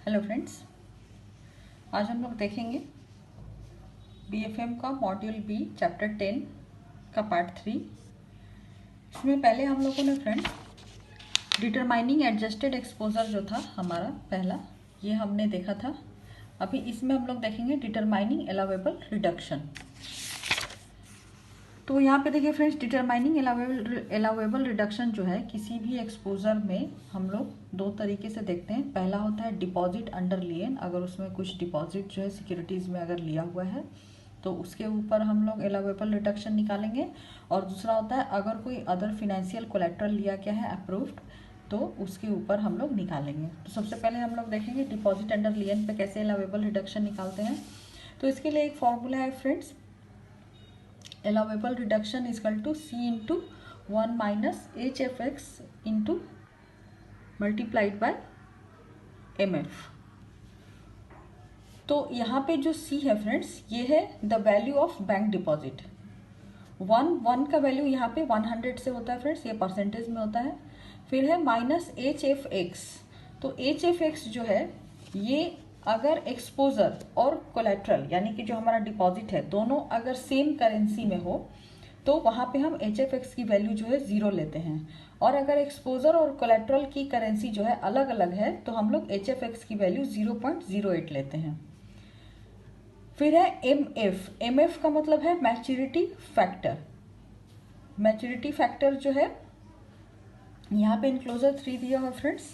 Hello friends, आज हम लोग देखेंगे बीएफएम का मॉड्यूल बी चैप्टर 10 का पार्ट 3। इसमें पहले हम लोगों ने फ्रेंड्स डिटरमाइनिंग एडजस्टेड एक्सपोजर जो था हमारा पहला, ये हमने देखा था। अभी इसमें हम लोग देखेंगे डिटरमाइनिंग अलाउएबल रिडक्शन। तो यहाँ पे देखिए फ्रेंड्स, डिटरमाइनिंग अलाउएबल रिडक्शन जो है किसी भी एक्सपोजर में हम लोग दो तरीके से देखते हैं। पहला होता है डिपॉजिट अंडर लियन, अगर उसमें कुछ डिपॉजिट जो है सिक्योरिटीज़ में अगर लिया हुआ है तो उसके ऊपर हम लोग अलाउएबल रिडक्शन निकालेंगे। और दूसरा होता है अगर कोई अदर फिनेंशियल कोलेट्रल लिया गया है अप्रूव्ड, तो उसके ऊपर हम लोग निकालेंगे। तो सबसे पहले हम लोग देखेंगे डिपॉजिट अंडर लियन पे कैसे अलाउएबल रिडक्शन निकालते हैं। तो इसके लिए एक फॉर्मूला है friends, allowable reduction is equal to C into 1 minus HFX into multiplied by MF। तो यहाँ पे जो C है फ्रेंड्स, ये है the value of bank deposit. One का वैल्यू यहाँ पे 100 से होता है फ्रेंड्स, ये परसेंटेज में होता है। फिर है माइनस HFX। तो HFX जो है ये अगर एक्सपोजर और कोलेट्रल यानी कि जो हमारा डिपॉजिट है दोनों अगर सेम करेंसी में हो तो वहाँ पे हम HFX की वैल्यू जो है 0 लेते हैं। और अगर एक्सपोजर और कोलेट्रल की करेंसी जो है अलग अलग है तो हम लोग HFX की वैल्यू 0.08 लेते हैं। फिर है MF का मतलब है मैच्योरिटी फैक्टर। मैच्योरिटी फैक्टर जो है यहाँ पे इनक्लोजर 3 दिया हुआ फ्रेंड्स,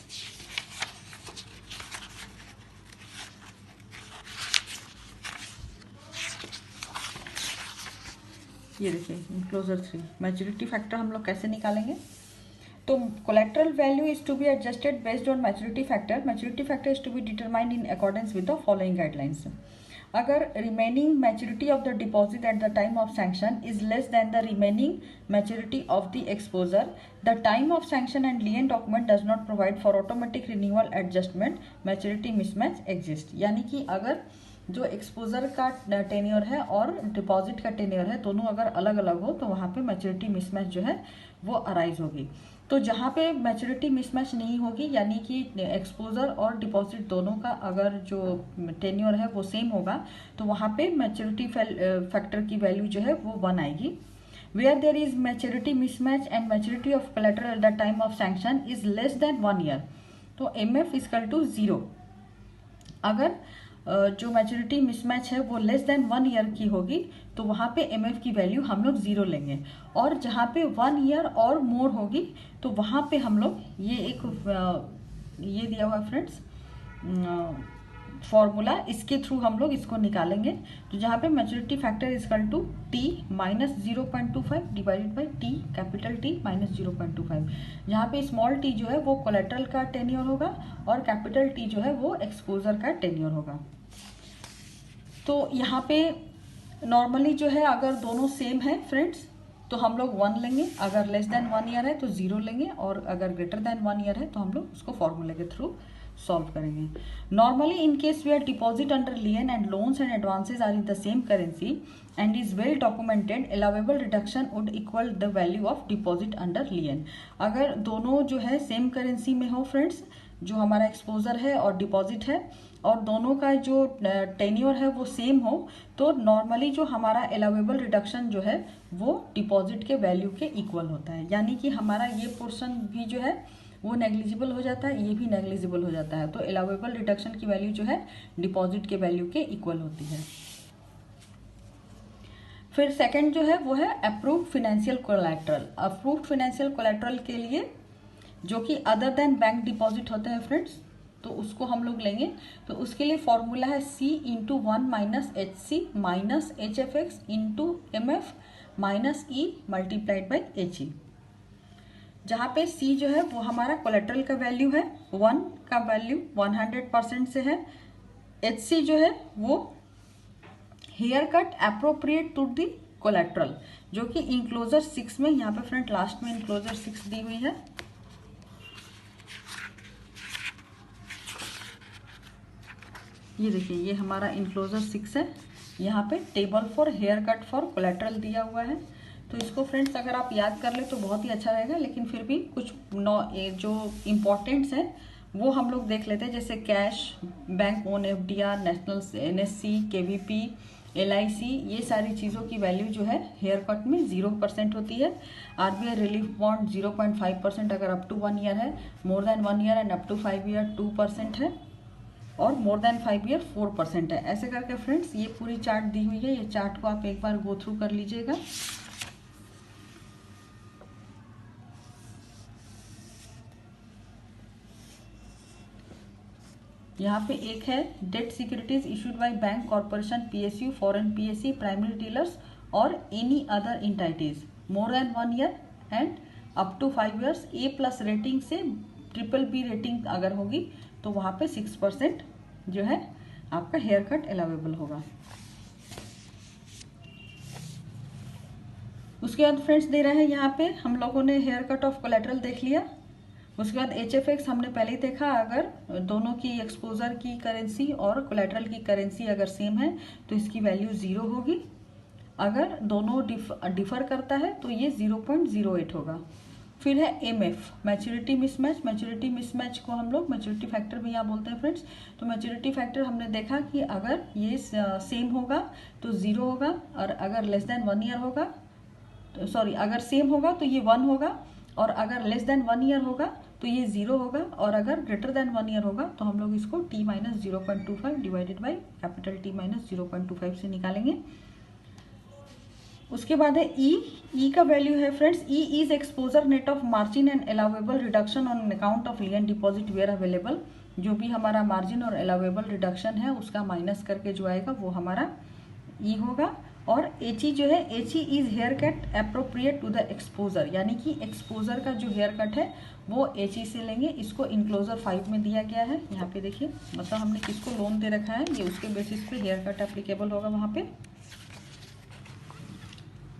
ये देखिए इनक्लोजर 3। मैच्योरिटी फैक्टर हम लोग कैसे निकालेंगे, तो collateral value is to be adjusted based on maturity factor. Maturity factor is to be determined in accordance with the following guidelines. अगर remaining maturity of the deposit at the time of sanction is less than the remaining maturity of the exposure, the time of sanction and lien document does not provide for automatic renewal adjustment, maturity mismatch exist. यानी कि अगर जो exposure का tenure है और deposit का tenure है दोनों अगर अलग अलग हो तो वहाँ पे मैच्योरिटी मिसमैच जो है वो अराइज होगी। तो जहाँ पे मैच्योरिटी मिसमैच नहीं होगी यानी कि एक्सपोजर और डिपॉजिट दोनों का अगर जो टेन्योर है वो सेम होगा तो वहाँ पे मैच्योरिटी फैक्टर की वैल्यू जो है वो 1 आएगी। Where there is maturity mismatch and maturity of collateral at the time of sanction is less than 1 year, तो MF इक्वल टू 0। अगर जो मैच्योरिटी मिसमैच है वो लेस देन 1 ईयर की होगी तो वहाँ पे MF की वैल्यू हम लोग 0 लेंगे। और जहाँ पे 1 ईयर और मोर होगी तो वहाँ पे हम लोग ये एक ये दिया हुआ फ्रेंड्स फॉर्मूला, इसके थ्रू हम लोग इसको निकालेंगे। तो जहाँ पे maturity factor equal to T minus 0.25 divided by T capital T minus 0.25, जहाँ पे स्मॉल t जो है वो कोलेट्रल का टेन्योर होगा और कैपिटल T जो है वो एक्सपोजर का टेन्योर होगा। तो यहाँ पे नॉर्मली जो है अगर दोनों सेम है फ्रेंड्स तो हम लोग 1 लेंगे, अगर लेस देन 1 ईयर है तो 0 लेंगे और अगर ग्रेटर देन 1 ईयर है तो हम लोग उसको फॉर्मूले के थ्रू सॉल्व करेंगे। Normally in case where deposit under lien and loans and advances are in the same currency and is well documented, allowable reduction would equal the value of deposit under lien. अगर दोनों जो है same currency में हो friends, जो हमारा exposure है और डिपॉजिट है और दोनों का जो टेन्योर है वो सेम हो तो नॉर्मली जो हमारा अलाउएबल रिडक्शन जो है वो डिपॉजिट के वैल्यू के इक्वल होता है। यानी कि हमारा ये पोर्शन भी जो है वो नेग्लिजिबल हो जाता है, ये भी नेग्लिजिबल हो जाता है। तो अलाउएबल रिडक्शन की वैल्यू जो है डिपॉजिट के वैल्यू के इक्वल होती है। फिर सेकंड जो है वो है approved financial collateral. Approved financial collateral के लिए जो कि अदर देन बैंक डिपॉजिट होते हैं फ्रेंड्स, तो उसको हम लोग लेंगे। तो उसके लिए फॉर्मूला है C into 1 minus HC minus HFX into MF minus E multiplied by HE, जहाँ पे C जो है वो हमारा कोलेट्रल का वैल्यू है, 1 का वैल्यू 100% से है। HC जो है वो haircut appropriate to the collateral, जो कि इनक्लोजर 6 में, यहाँ पे फ्रेंड लास्ट में इनक्लोजर 6 दी हुई है। ये देखिए ये हमारा इनक्लोजर 6 है, यहाँ पे table for haircut for collateral दिया हुआ है। तो इसको फ्रेंड्स अगर आप याद कर ले तो बहुत ही अच्छा रहेगा, लेकिन फिर भी कुछ जो इम्पोर्टेंट्स है वो हम लोग देख लेते हैं, जैसे cash, bank own FDR, national NSC, KVP, LIC, ये सारी चीज़ों की वैल्यू जो है हेयर कट में 0% होती है। RBI रिलीफ बॉन्ड 0.5% अगर अप टू 1 ईयर है, more than 1 year and up to 5 year 2% है, और मोर देन 5 ईयर 4% है। ऐसे करके फ्रेंड्स ये पूरी चार्ट दी हुई है, ये चार्ट को आप एक बार गो थ्रू कर लीजिएगा। यहाँ पे एक है debt securities issued by bank, corporation, PSU, foreign PSE, primary dealers और any other entities, more than 1 year and up to 5 years. A+ rating से BBB रेटिंग अगर होगी तो वहाँ पे 6% जो है आपका हेयर कट अलाउेबल होगा। उसके बाद फ्रेंड्स दे रहा है यहाँ पे, हम लोगों ने हेयर कट ऑफ कोलेट्रल देख लिया। उसके बाद HFX हमने पहले ही देखा, अगर दोनों की एक्सपोजर की करेंसी और कोलेट्रल की करेंसी अगर सेम है तो इसकी वैल्यू 0 होगी। अगर दोनों डिफर करता है तो ये 0.08 होगा। फिर है MF, maturity mismatch. Maturity mismatch को हम लोग मैच्योरिटी फैक्टर भी यहाँ बोलते हैं फ्रेंड्स। तो मैच्योरिटी फैक्टर हमने देखा कि अगर ये सेम होगा तो 0 होगा, और अगर लेस देन 1 ईयर होगा तो सॉरी, अगर सेम होगा तो ये 1 होगा, और अगर लेस देन 1 ईयर होगा तो ये 0 होगा, और अगर ग्रेटर देन 1 ईयर होगा तो हम लोग इसको T-0.25 divided by capital T-0.25 से निकालेंगे। उसके बाद है ई का वैल्यू है friends, E is exposure net of margin and allowable reduction on account of lien deposit where available. जो भी हमारा मार्जिन और अलाउेबल रिडक्शन है उसका माइनस करके जो आएगा वो हमारा ई होगा। और HE जो है, HE is haircut appropriate to the exposure, यानी कि एक्सपोजर का जो हेयर कट है वो HE से लेंगे। इसको इनक्लोजर 5 में दिया गया है। यहाँ पे देखिए, मतलब हमने किसको लोन दे रखा है, ये उसके बेसिस पे हेयर कट एप्लीकेबल होगा वहाँ पे।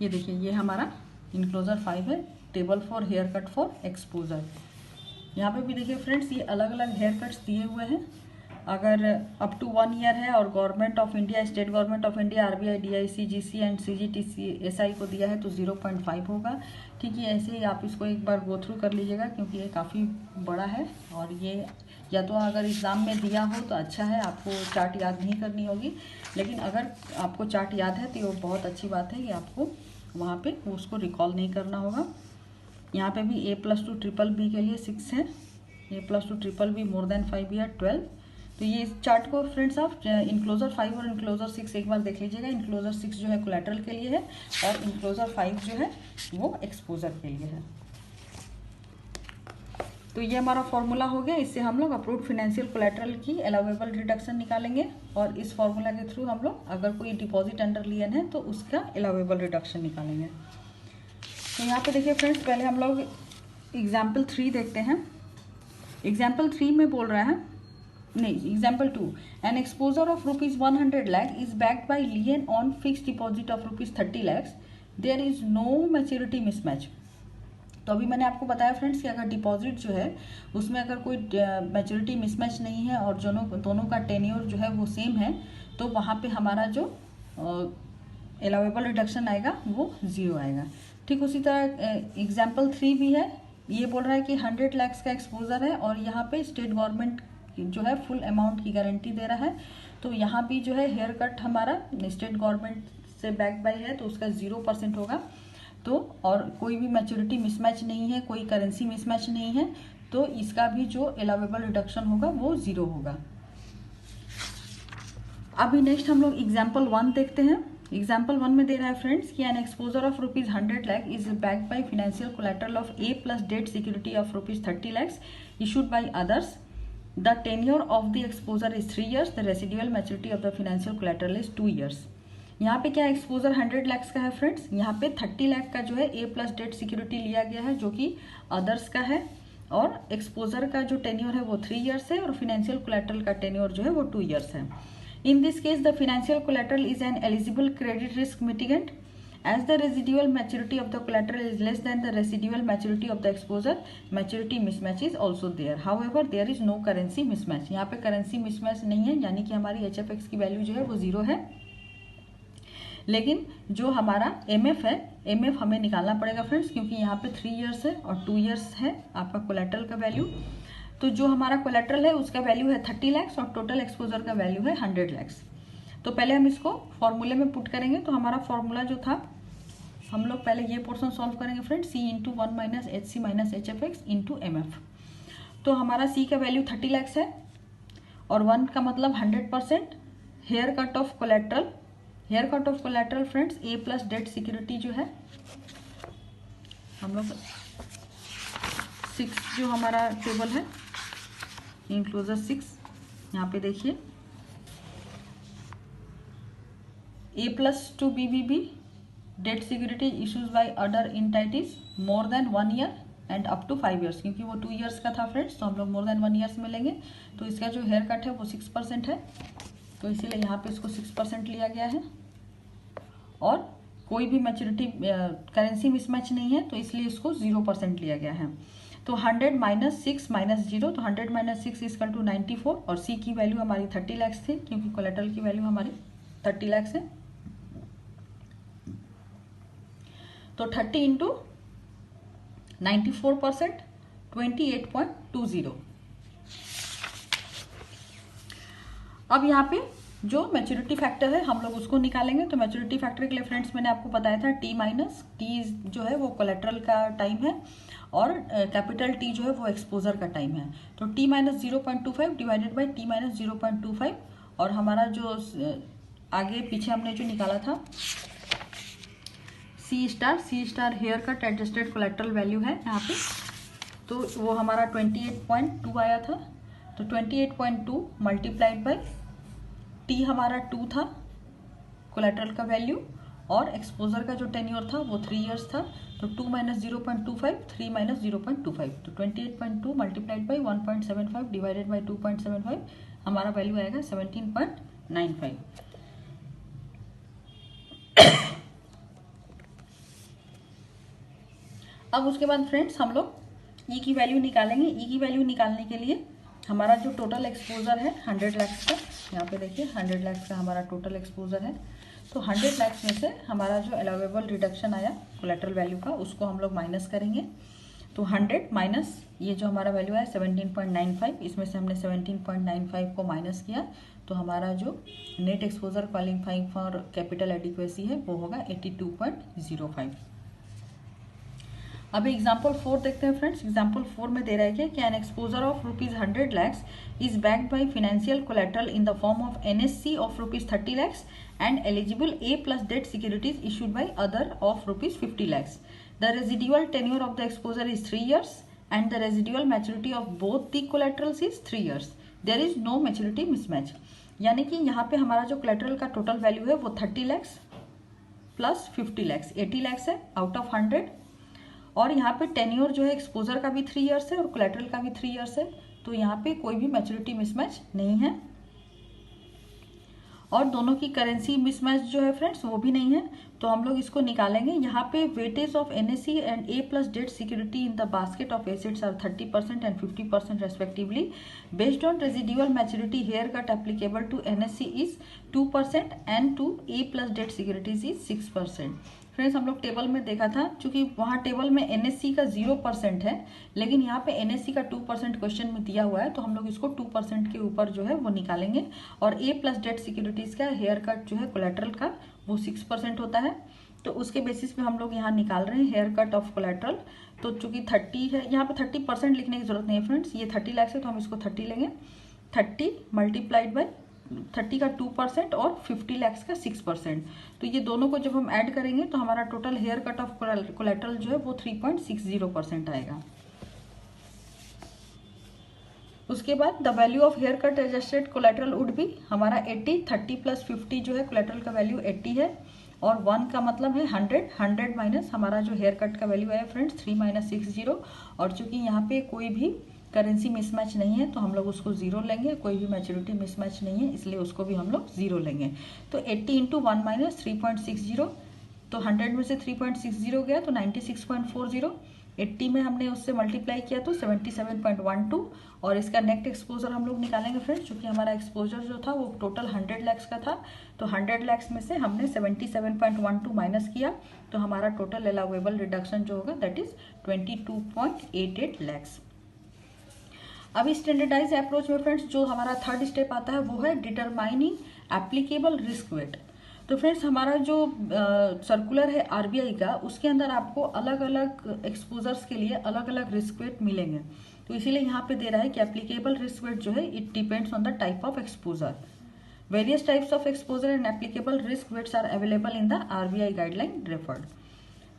ये देखिए, ये हमारा इनक्लोजर 5 है, table for haircut for exposure. यहाँ पे भी देखिए फ्रेंड्स, ये अलग अलग हेयर कट्स दिए हुए हैं। अगर अप टू 1 ईयर है और government of India, state government of India, RBI, DIC, GC and CGTC SI को दिया है तो 0.5 होगा। ठीक है, ऐसे ही आप इसको एक बार गो थ्रू कर लीजिएगा क्योंकि ये काफ़ी बड़ा है, और ये या तो अगर एग्ज़ाम में दिया हो तो अच्छा है, आपको चार्ट याद नहीं करनी होगी। लेकिन अगर आपको चार्ट याद है तो ये बहुत अच्छी बात है कि आपको वहाँ पे उसको रिकॉल नहीं करना होगा। यहाँ पे भी A+2 BBB के लिए 6 है, A+2 BBB more than 5 year 12। तो ये चार्ट को फ्रेंड्स आप इनक्लोजर 5 और इनक्लोजर 6 एक बार देख लीजिएगा। इनक्लोजर 6 जो है कोलेट्रल के लिए है, और इनक्लोजर 5 जो है वो एक्सपोजर के लिए है। तो ये हमारा फॉर्मूला हो गया। इससे हम लोग अप्रूव्ड फाइनेंशियल कोलेट्रल की अलाउेबल रिडक्शन निकालेंगे, और इस फॉर्मूला के थ्रू हम लोग अगर कोई डिपॉजिट अंडर लियन है तो उसका अलाउेबल रिडक्शन निकालेंगे। तो यहाँ पे देखिए फ्रेंड्स, पहले हम लोग एग्जाम्पल 3 देखते हैं। एग्जाम्पल 3 में बोल रहा है, नहीं, example 2, an exposure of ₹100 lakh is backed by lien on fix deposit of ₹30 lakh, there is no maturity mismatch. तो अभी मैंने आपको बताया फ्रेंड्स कि अगर डिपॉजिट जो है उसमें अगर कोई मैच्योरिटी मिसमैच नहीं है और दोनों का टेन्योर जो है वो सेम है, तो वहाँ पे हमारा जो अलाउेबल रिडक्शन आएगा वो 0 आएगा। ठीक उसी तरह एग्जाम्पल 3 भी है। ये बोल रहा है कि 100 लाख का एक्सपोजर है और यहाँ पे स्टेट गवर्नमेंट जो है फुल अमाउंट की गारंटी दे रहा है। तो यहाँ भी जो है हेयर कट हमारा स्टेट गवर्नमेंट से बैक बाय है तो उसका 0% होगा। तो और कोई भी मैच्योरिटी मिसमैच नहीं है, कोई करेंसी मिसमैच नहीं है, तो इसका भी जो अलाउेबल रिडक्शन होगा वो 0 होगा। अभी नेक्स्ट हम लोग एग्जाम्पल 1 देखते हैं। एग्जाम्पल 1 में दे रहा है फ्रेंड्स कि N exposure of ₹100 lakh is backed by financial collateral of A+ debt security of ₹30 lakh issued by others. The tenure of the exposure is 3 years. The residual maturity of the financial collateral is 2 years. यहाँ पे क्या exposure 100 lakh का है friends, यहाँ पे 30 लाख का जो है A+ डेट सिक्योरिटी लिया गया है जो कि अदर्स का है, और एक्सपोजर का जो टेन्योर है वो 3 इयर्स है और फाइनेंशियल कोलेट्रल का टेन्योर जो है वो 2 इयर्स है। In this case the financial collateral is an eligible credit risk mitigant as the residual maturity of the collateral is less than the residual maturity of the exposure, maturity mismatch is also there. However, there is no currency mismatch. यहाँ पे currency mismatch नहीं है, यानी कि हमारी HFX की value जो है वो 0 है। लेकिन जो हमारा MF है, MF हमें निकालना पड़ेगा फ्रेंड्स, क्योंकि यहाँ पे 3 इयर्स है और 2 इयर्स है आपका कोलेट्रल का वैल्यू। तो जो हमारा कोलेट्रल है उसका वैल्यू है 30 लाख और टोटल एक्सपोजर का वैल्यू है 100 लाख। तो पहले हम इसको फॉर्मूले में पुट करेंगे। तो हमारा फॉर्मूला जो था, हम लोग पहले ये पोर्शन सॉल्व करेंगे friend, C into 1 minus H C minus H F X into M F. तो हमारा सी का वैल्यू 30 लाख है और 1 का मतलब 100%। Haircut of collateral, haircut of collateral friends A plus debt security जो है, हम लोग 6 जो हमारा टेबल है, इंक्लोजर 6, यहाँ पे देखिए, A plus to BBB debt security issues by other entities more than 1 year and up to 5 years, क्योंकि वो 2 ईयर्स का था फ्रेंड्स, तो हम लोग मोर देन 1 ईयर्स में लेंगे। तो इसका जो हेयर कट है वो 6% है, तो इसीलिए यहाँ पे इसको 6% लिया गया है। और कोई भी मैच्योरिटी करेंसी मिसमैच नहीं है, तो इसलिए इसको 0% लिया गया है। तो 100 माइनस 6 माइनस 0, तो 100 माइनस 6 इक्वल टू 94 और सी की वैल्यू हमारी 30 लाख थी, क्योंकि कोलेट्रल की वैल्यू हमारी 30 लाख है। तो 30 इंटू 94%, 28.20। अब यहाँ पे जो मैच्योरिटी फैक्टर है हम लोग उसको निकालेंगे। तो मैच्योरिटी फैक्टर के लिए फ्रेंड्स मैंने आपको बताया था टी माइनस, टी जो है वो कोलेट्रल का टाइम है और कैपिटल टी जो है वो एक्सपोजर का टाइम है। तो T minus 0.25 divided by T minus 0.25, और हमारा जो आगे पीछे हमने जो निकाला था C star haircut adjusted collateral value है यहाँ पे, तो वो हमारा 28.2 आया था। तो 28.2 मल्टीप्लाइड बाई टी हमारा 2 था कोलेट्रल का वैल्यू, और एक्सपोजर का जो टेन्योर था वो 3 इयर्स था। तो 2 माइनस 0.25, 3 माइनस 0.25, तो 28.2 मल्टीप्लाइड बाई 1.75 डिवाइडेड बाई 2.75, हमारा वैल्यू आएगा 17.95। अब उसके बाद फ्रेंड्स हम लोग ई की वैल्यू निकालेंगे। ई की वैल्यू निकालने के लिए हमारा जो टोटल एक्सपोजर है 100 लाख का, यहाँ पे देखिए 100 लाख का हमारा टोटल एक्सपोजर है। तो 100 लाख में से हमारा जो अलाउेबल रिडक्शन आया कोलेट्रल वैल्यू का, उसको हम लोग माइनस करेंगे। तो 100 माइनस ये जो हमारा वैल्यू है 17.95, इसमें से हमने 17.95 को माइनस किया, तो हमारा जो net exposure qualifying for capital adequacy है वो होगा 82.05। अभी एग्जाम्पल 4 देखते हैं फ्रेंड्स। एग्जाम्पल 4 में दे रहा है कि N exposure of ₹100 lakhs is backed by financial collateral in the form of NSC of ₹30 lakhs and eligible A plus debt securities issued by other of ₹50 lakhs. The residual tenure of the exposure is 3 years and the residual maturity of both the collaterals is 3 years. There is no maturity mismatch. यानी कि यहाँ पे हमारा जो collateral का total value है वो 30 lakhs plus 50 lakhs 80 lakhs है आउट ऑफ 100, और यहाँ पे टेन्योर जो है एक्सपोजर का भी 3 इयर्स है और कोलेट्रल का भी 3 इयर्स है, तो यहाँ पे कोई भी मैच्योरिटी मिसमैच नहीं है। और दोनों की करेंसी मिसमैच जो है फ्रेंड्स वो भी नहीं है, तो हम लोग इसको निकालेंगे। यहाँ पे weightage of NSC and A plus debt security in the basket of assets are 30% and 50% respectively. Based on residual maturity haircut applicable to NSC is 2% and to A plus debt securities is 6%। Friends हम लोग table में देखा था, चूंकि वहाँ table में NSC का 0% है, लेकिन यहाँ पे NSC का 2% क्वेश्चन में दिया हुआ है, तो हम लोग इसको 2% के ऊपर जो है वो निकालेंगे। और A प्लस डेट सिक्योरिटीज का हेयर कट जो है कोलेट्रल का वो 6% होता है, तो उसके बेसिस पे हम लोग यहाँ निकाल रहे हैं हेयर कट ऑफ कोलेट्रल। तो चूंकि 30 है, यहाँ पे 30% लिखने की जरूरत नहीं है फ्रेंड्स, ये 30 लाख है तो हम इसको 30 लेंगे। 30 मल्टीप्लाइड बाई 30 का 2% और 50 लाख का 6%, तो ये दोनों को जब हम ऐड करेंगे तो हमारा total haircut of collateral जो है वो 3.60% आएगा। उसके बाद the value of haircut adjusted collateral would be हमारा 80, 30 प्लस 50 जो है कोलेट्रल का वैल्यू 80 है, और 1 का मतलब है 100 माइनस हमारा जो हेयर कट का वैल्यू है फ्रेंड्स 3 माइनस 60, और चूंकि यहाँ पे कोई भी करेंसी मिसमैच नहीं है तो हम लोग उसको 0 लेंगे, कोई भी मैच्योरिटी मिसमैच नहीं है इसलिए उसको भी हम लोग 0 लेंगे। तो 80 इंटू 1 माइनस 3.60, तो 100 में से 3.60 गया तो 96.40, 80 में हमने उससे मल्टीप्लाई किया तो 77.12, और इसका नेट एक्सपोजर हम लोग निकालेंगे फ्रेंड्स, क्योंकि हमारा एक्सपोजर जो था वो टोटल 100 लाख का था, तो 100 लाख में से हमने 77.12 माइनस किया, तो हमारा टोटल अलाउेबल रिडक्शन जो होगा दैट इज 22.88 लाख। अभी स्टैंडर्डाइज अप्रोच में फ्रेंड्स जो हमारा थर्ड स्टेप आता है वो है डिटरमाइनिंग एप्लीकेबल रिस्क वेट। तो फ्रेंड्स हमारा जो सर्कुलर है आरबीआई का, उसके अंदर आपको अलग अलग एक्सपोजर्स के लिए अलग अलग रिस्क वेट मिलेंगे। तो इसीलिए यहाँ पे दे रहा है कि एप्लीकेबल रिस्क वेट जो है it depends on the type of exposure. Various types of exposure and applicable risk weights are available in the RBI guideline referred.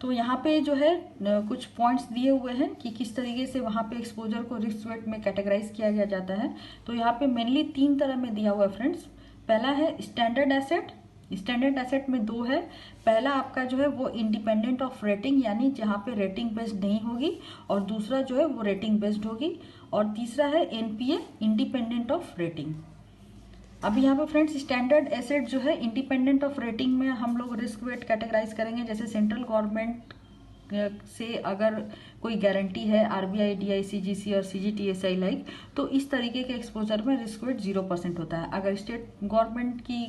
तो यहाँ पे जो है कुछ पॉइंट्स दिए हुए हैं कि किस तरीके से वहाँ पे एक्सपोजर को रिस्क वेट में कैटेगराइज किया गया जाता है। तो यहाँ पे मेनली 3 तरह में दिया हुआ है फ्रेंड्स। पहला है स्टैंडर्ड एसेट। स्टैंडर्ड एसेट में 2 है। पहला आपका जो है वो इंडिपेंडेंट ऑफ रेटिंग, यानी जहाँ पे रेटिंग बेस्ड नहीं होगी, और दूसरा जो है वो रेटिंग बेस्ड होगी, और तीसरा है एनपीए इंडिपेंडेंट ऑफ रेटिंग। अभी यहाँ पे फ्रेंड्स स्टैंडर्ड एसेट जो है इंडिपेंडेंट ऑफ रेटिंग में हम लोग रिस्क वेट कैटेगराइज करेंगे। जैसे सेंट्रल गवर्नमेंट से अगर कोई गारंटी है आरबीआई, डीआईसीजीसी और सीजीटीएसआई लाइक, तो इस तरीके के एक्सपोजर में रिस्क वेट 0% होता है। अगर स्टेट गवर्नमेंट की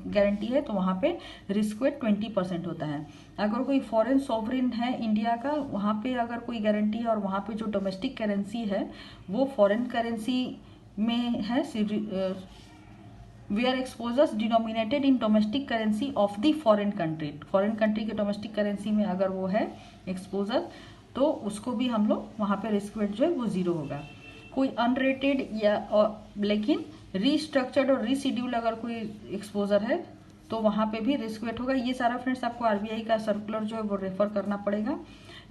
गारंटी है तो वहाँ पे रिस्क वेट 20% होता है। अगर कोई फॉरेन सॉवरिन है इंडिया का, वहाँ पे अगर कोई गारंटी है और वहाँ पे जो डोमेस्टिक करेंसी है वो फॉरेन करेंसी में है, where exposures denominated in domestic currency of the foreign country, foreign country के डोमेस्टिक करेंसी में अगर वो है एक्सपोजर, तो उसको भी हम लोग वहाँ पे रिस्क वेट जो है वो 0 होगा। कोई अनरेटेड या लेकिन रीस्ट्रक्चर्ड और रीशेड्यूल अगर कोई एक्सपोजर है तो वहाँ पे भी रिस्क वेट होगा। ये सारा फ्रेंड्स आपको आरबीआई का सर्कुलर जो है वो रेफर करना पड़ेगा।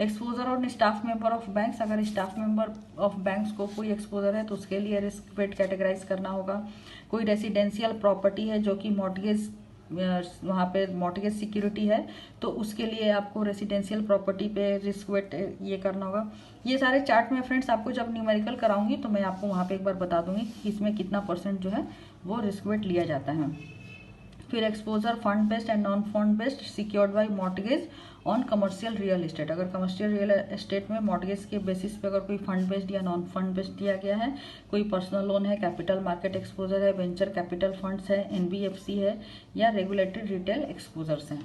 एक्सपोजर और स्टाफ मेंबर ऑफ बैंक्स, अगर स्टाफ मेंबर ऑफ बैंक्स को कोई एक्सपोजर है तो उसके लिए रिस्क वेट कैटेगराइज करना होगा। कोई रेसिडेंशियल प्रॉपर्टी है जो कि मॉर्टगेज, वहाँ पे मॉर्टगेज सिक्योरिटी है, तो उसके लिए आपको रेसिडेंशियल प्रॉपर्टी पे रिस्क वेट ये करना होगा। ये सारे चार्ट में फ्रेंड्स आपको जब न्यूमेरिकल कराऊंगी तो मैं आपको वहाँ पे एक बार बता दूंगी कि इसमें कितना % जो है वो रिस्क वेट लिया जाता है। फिर exposure fund based and non fund based secured by mortgage on commercial real estate. अगर कमर्शियल रियल एस्टेट में मॉर्टगेज के बेसिस पे अगर कोई फंड बेस्ड या नॉन फंड बेस्ड दिया गया है, कोई पर्सनल लोन है, कैपिटल मार्केट एक्सपोजर है, वेंचर कैपिटल फंड्स है, एनबीएफसी है, या रेगुलेटेड रिटेल एक्सपोजर्स हैं।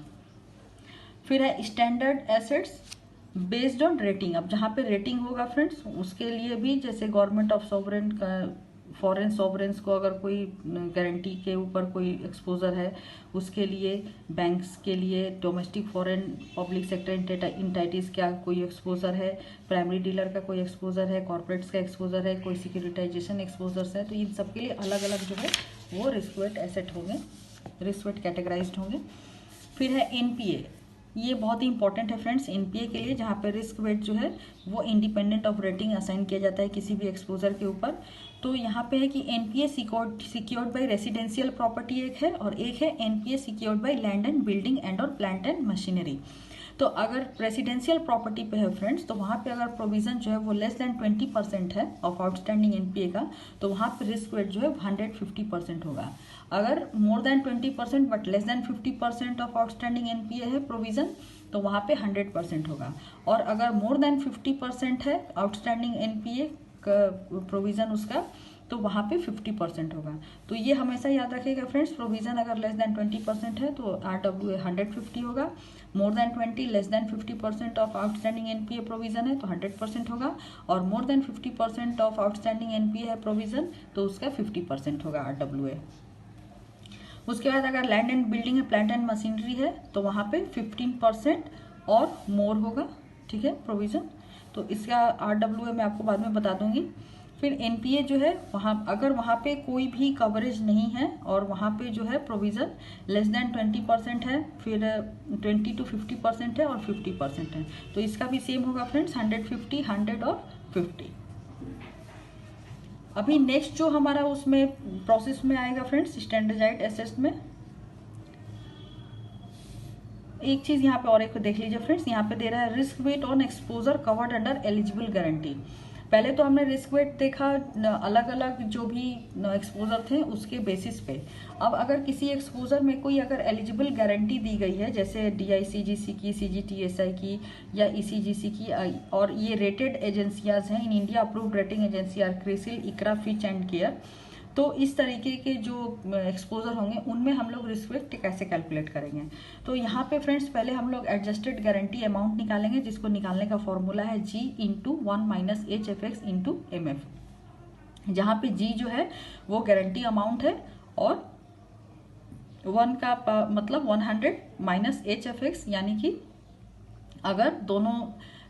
फिर है standard assets based on rating. अब जहाँ पे रेटिंग होगा फ्रेंड्स उसके लिए भी, जैसे गवर्नमेंट ऑफ सॉवरेन का फॉरेन सॉवरेंस को अगर कोई गारंटी के ऊपर कोई एक्सपोजर है, उसके लिए बैंक्स के लिए डोमेस्टिक फॉरेन पब्लिक सेक्टर इंटाइटीज का कोई एक्सपोजर है, प्राइमरी डीलर का कोई एक्सपोजर है, कॉर्पोरेट्स का एक्सपोजर है, कोई सिक्योरिटाइजेशन एक्सपोजर्स है, तो इन सब के लिए अलग अलग जो है वो रिस्क वेट एसेट होंगे, रिस्क वेट कैटेगराइज्ड होंगे। फिर है एनपीए। ये बहुत ही इंपॉर्टेंट है फ्रेंड्स एनपीए के लिए, जहाँ पे रिस्क वेट जो है वो इंडिपेंडेंट ऑफ रेटिंग असाइन किया जाता है किसी भी एक्सपोजर के ऊपर। तो यहाँ पे है कि NPA secured by residential property एक है, और एक है NPA secured by land and building and और प्लांट एंड मशीनरी। तो अगर रेसिडेंशियल प्रॉपर्टी पे है फ्रेंड्स, तो वहाँ पे अगर प्रोविजन जो है वो लेस देन 20% है ऑफ आउटस्टैंडिंग एनपीए का, तो वहाँ पे रिस्क वेट जो है 150% होगा। अगर more than 20% but less than 50% of outstanding NPA है प्रोविजन, तो वहाँ पे 100% होगा। और अगर मोर देन 50% है आउटस्टैंडिंग एनपीए का प्रोविजन उसका, तो वहाँ पे 50% होगा। तो ये हमेशा याद रखिएगा फ्रेंड्स, प्रोविजन अगर लेस देन 20% है तो RWA 150 होगा, more than 20 less than 50% of outstanding NPA provision है तो 100% होगा, और more than 50% of outstanding NPA है प्रोविजन तो उसका 50% होगा RWA। उसके बाद अगर लैंड एंड बिल्डिंग है, प्लांट एंड मशीनरी है, तो वहाँ पे 15% और मोर होगा, ठीक है, प्रोविजन। तो इसका RWA मैं आपको बाद में बता दूंगी। फिर एनपीए जो है अगर वहाँ पे कोई भी कवरेज नहीं है और वहाँ पे जो है प्रोविजन लेस देन 20% है, फिर 20 to 50% है और 50% है, तो इसका भी सेम होगा फ्रेंड्स, 150, 100 और 50। अभी नेक्स्ट जो हमारा उसमें प्रोसेस में आएगा फ्रेंड्स स्टैंडर्डाइज्ड एसेट्स में, एक चीज यहाँ पे और एक देख लीजिए फ्रेंड्स, यहाँ पे दे रहा है risk wait on exposure covered under eligible guarantee. पहले तो हमने रिस्क वेट देखा अलग अलग जो भी एक्सपोजर थे उसके बेसिस पे। अब अगर किसी एक्सपोजर में कोई अगर एलिजिबल गारंटी दी गई है, जैसे डीआईसीजीसी की, सीजीटीएसआई की या ईसीजीसी की, और ये रेटेड एजेंसियां हैं in India, approved rating agency are CRISIL, ICRA, Fitch and CARE, तो इस तरीके के जो एक्सपोजर होंगे उनमें हम लोग रिस्क वेट कैसे कैलकुलेट करेंगे। तो यहाँ पे फ्रेंड्स पहले हम लोग एडजस्टेड गारंटी अमाउंट निकालेंगे, जिसको निकालने का फॉर्मूला है G × 1 - HFX × MF। जहाँ पे जी जो है वो गारंटी अमाउंट है और 1 का मतलब 100 माइनस एच एफ एक्स, यानी कि अगर दोनों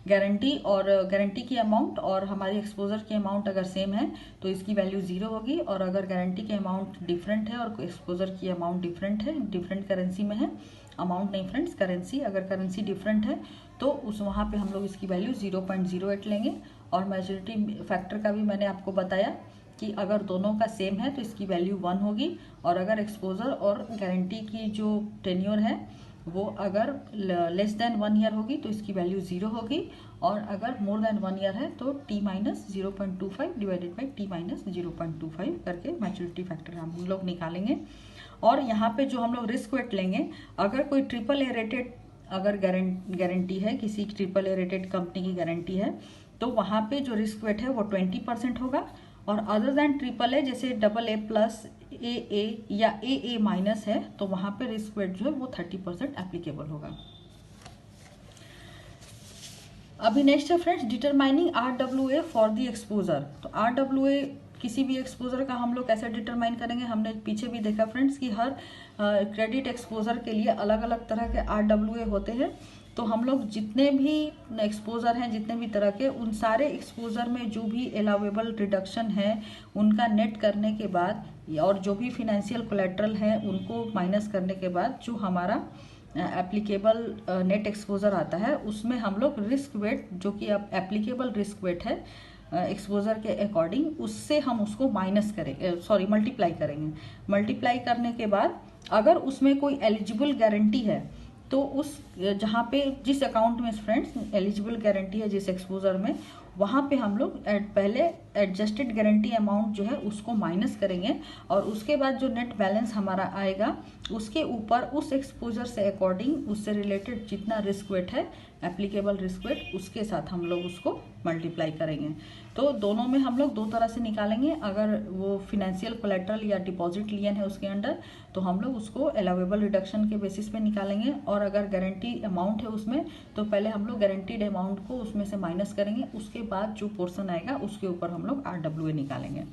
गारंटी और गारंटी की अमाउंट और हमारी एक्सपोजर की अमाउंट अगर सेम है तो इसकी वैल्यू 0 होगी, और अगर गारंटी की अमाउंट डिफरेंट है और एक्सपोजर की अमाउंट डिफरेंट है, डिफरेंट करेंसी में है, अमाउंट नहीं फ्रेंड्स करेंसी, अगर करेंसी डिफरेंट है तो उस वहाँ पे हम लोग इसकी वैल्यू 0.08 लेंगे। और मैच्योरिटी फैक्टर का भी मैंने आपको बताया कि अगर दोनों का सेम है तो इसकी वैल्यू 1 होगी, और अगर एक्सपोजर और गारंटी की जो टेन्योर है वो अगर लेस देन 1 ईयर होगी तो इसकी वैल्यू 0 होगी, और अगर मोर देन 1 ईयर है तो t minus 0.25 divided by t minus 0.25 करके मैच्योरिटी फैक्टर हम लोग निकालेंगे। और यहाँ पे जो हम लोग रिस्क वेट लेंगे, अगर कोई ट्रिपल ए रेटेड अगर गारंटी है, किसी ट्रिपल ए रेटेड कंपनी की गारंटी है, तो वहाँ पे जो रिस्क वेट है वो 20% होगा, और अदर देन ट्रिपल ए जैसे डबल ए प्लस ए या ए माइनस है तो वहाँ पे रिस्क वेट जो है वो 30% एप्लीकेबल होगा। अभी नेक्स्ट है friends determining RWA for the exposure. तो RWA किसी भी एक्सपोजर का हम लोग कैसे डिटरमाइन करेंगे, हमने पीछे भी देखा फ्रेंड्स कि हर क्रेडिट एक्सपोजर के लिए अलग अलग तरह के RWA होते हैं। तो हम लोग जितने भी एक्सपोजर हैं, जितने भी तरह के, उन सारे एक्सपोजर में जो भी अलाउेबल रिडक्शन है उनका नेट करने के बाद, और जो भी फिनेंशियल कोलेट्रल है उनको माइनस करने के बाद जो हमारा एप्लीकेबल नेट एक्सपोजर आता है, उसमें हम लोग रिस्क वेट जो कि अब एप्लीकेबल रिस्क वेट है एक्सपोजर के अकॉर्डिंग, उससे हम उसको माइनस करेंगे, सॉरी मल्टीप्लाई करेंगे। मल्टीप्लाई करने के बाद अगर उसमें कोई एलिजिबल गारंटी है तो उस जहाँ पे जिस अकाउंट में फ्रेंड्स एलिजिबल गारंटी है जिस एक्सपोजर में, वहाँ पे हम लोग पहले एडजस्टेड गारंटी अमाउंट जो है उसको माइनस करेंगे, और उसके बाद जो नेट बैलेंस हमारा आएगा उसके ऊपर उस एक्सपोजर से अकॉर्डिंग उससे रिलेटेड जितना रिस्क वेट है एप्लीकेबल रिस्क वेट उसके साथ हम लोग उसको मल्टीप्लाई करेंगे। तो दोनों में हम लोग दो तरह से निकालेंगे, अगर वो फिनेंशियल कोलेट्रल या डिपॉजिट लियन है उसके अंडर तो हम लोग उसको अलाउेबल रिडक्शन के बेसिस पे निकालेंगे, और अगर गारंटी अमाउंट है उसमें तो पहले हम लोग गारंटीड अमाउंट को उसमें से माइनस करेंगे, उसके बाद जो पोर्शन आएगा उसके ऊपर हम लोग RWA निकालेंगे।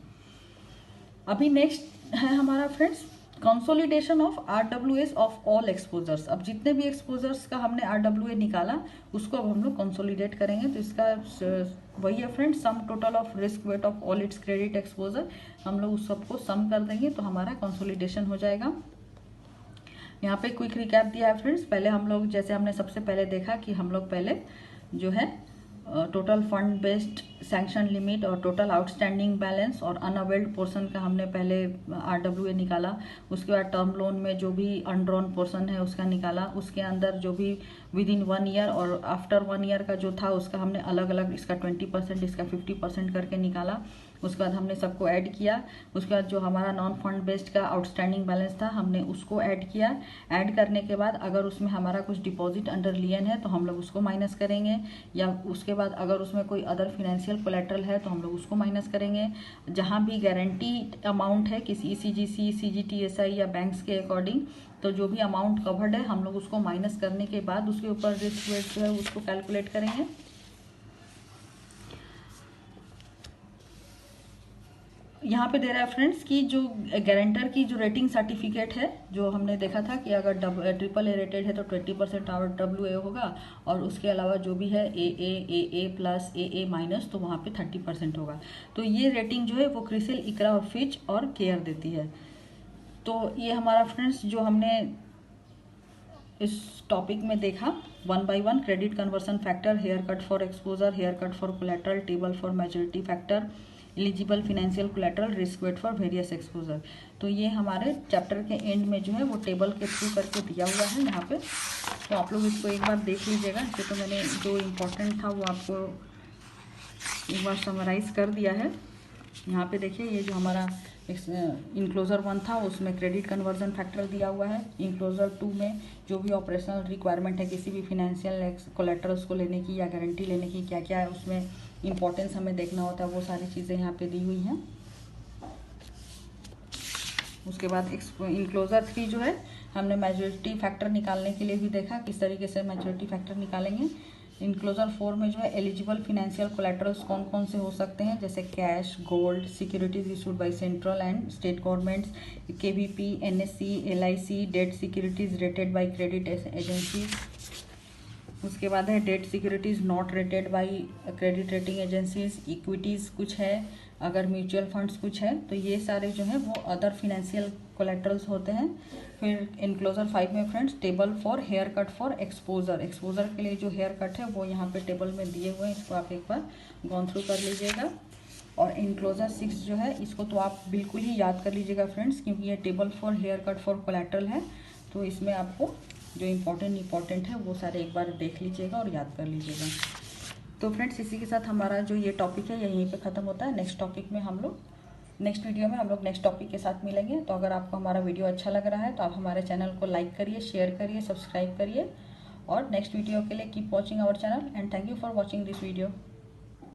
अभी नेक्स्ट है हमारा friends consolidation of RWAs of all exposures. अब जितने भी एक्सपोजर्स का हमने RWA निकाला उसको अब हम लोग कंसोलिडेट करेंगे। तो इसका वही है friends sum total of risk weight of all it's credit exposure, हम लोग उस सबको सम कर देंगे तो हमारा कंसोलिडेशन हो जाएगा। यहाँ पे क्विक रिकैप दिया है फ्रेंड्स। पहले हम लोग जैसे हमने सबसे पहले देखा कि हम लोग पहले जो है total fund based sanction limit और टोटल आउटस्टैंडिंग बैलेंस और अनअवेल्ड पोर्शन का हमने पहले RWA निकाला। उसके बाद टर्म लोन में जो भी अनड्रॉन पोर्शन है उसका निकाला, उसके अंदर जो भी विद इन 1 ईयर और आफ्टर 1 ईयर का जो था उसका हमने अलग अलग इसका 20% इसका 50% करके निकाला। उसके बाद हमने सबको ऐड किया। उसके बाद जो हमारा नॉन फंड बेस्ड का आउटस्टैंडिंग बैलेंस था हमने उसको ऐड किया। ऐड करने के बाद अगर उसमें हमारा कुछ डिपॉजिट अंडर लियन है तो हम लोग उसको माइनस करेंगे, या उसके बाद अगर उसमें कोई अदर फिनेंशियल कोलेट्रल है तो हम लोग उसको माइनस करेंगे। जहाँ भी गारंटी अमाउंट है किसी ECGC CGTSI या बैंक्स के अकॉर्डिंग, तो जो भी अमाउंट कवर्ड है हम लोग उसको माइनस करने के बाद उसके ऊपर रिस्क वेट जो है उसको कैलकुलेट करेंगे। यहाँ पे दे रहा है फ्रेंड्स कि जो गारंटर की जो रेटिंग सर्टिफिकेट है, जो हमने देखा था कि अगर ट्रिपल ए रेटेड है तो 20% RWA होगा, और उसके अलावा जो भी है AA प्लस AA माइनस तो वहाँ पे 30% होगा। तो ये रेटिंग जो है वो क्रिसिल, इकरा और फिच और केयर देती है। तो ये हमारा फ्रेंड्स जो हमने इस टॉपिक में देखा 1 by 1 credit conversion factor, haircut for exposure, haircut for collateral, table for maturity factor, eligible financial collateral, risk weight for various exposure. तो ये हमारे चैप्टर के एंड में जो है वो टेबल के थ्रू करके दिया हुआ है यहाँ पे। तो आप लोग इसको एक बार देख लीजिएगा। इसे तो मैंने जो इम्पोर्टेंट था वो आपको एक बार समराइज कर दिया है। यहाँ पे देखिए ये जो हमारा इनक्लोजर 1 था उसमें क्रेडिट कन्वर्जन फैक्टर दिया हुआ है। इनक्लोजर 2 में जो भी ऑपरेशनल रिक्वायरमेंट है किसी भी फिनेंशियल कोलेट्रल्स को लेने की या गारंटी लेने की, क्या क्या है उसमें इंपॉर्टेंस हमें देखना होता है, वो सारी चीज़ें यहाँ पे दी हुई हैं। उसके बाद इनक्लोजर 3 जो है हमने मैच्योरिटी फैक्टर निकालने के लिए भी देखा किस तरीके से मैच्योरिटी फैक्टर निकालेंगे। इनक्लोजर 4 में जो है एलिजिबल फिनेंशियल कोलेटरल्स कौन कौन से हो सकते हैं, जैसे cash, gold, securities issued by central and state governments, KVP, NSC, LIC, debt securities rated by credit agencies. उसके बाद है debt securities not rated by credit rating agencies, equities कुछ है, अगर म्यूचुअल फंड्स कुछ है, तो ये सारे जो है वो अदर फिनेंशियल कोलेटरल्स होते हैं। फिर इनक्लोजर 5 में friends table for haircut for exposure, exposure के लिए जो हेयर कट है वो यहाँ पे टेबल में दिए हुए हैं, इसको आप एक बार गॉन थ्रू कर लीजिएगा। और इनक्लोजर 6 जो है इसको तो आप बिल्कुल ही याद कर लीजिएगा फ्रेंड्स, क्योंकि ये table for haircut for collateral है, तो इसमें आपको जो इम्पोर्टेंट है वो सारे एक बार देख लीजिएगा और याद कर लीजिएगा। तो फ्रेंड्स इसी के साथ हमारा जो ये टॉपिक है यहीं पे ख़त्म होता है। नेक्स्ट वीडियो में हम लोग नेक्स्ट टॉपिक के साथ मिलेंगे। तो अगर आपको हमारा वीडियो अच्छा लग रहा है तो आप हमारे चैनल को लाइक करिए, शेयर करिए, सब्सक्राइब करिए, और नेक्स्ट वीडियो के लिए keep watching our channel and thank you for watching this video.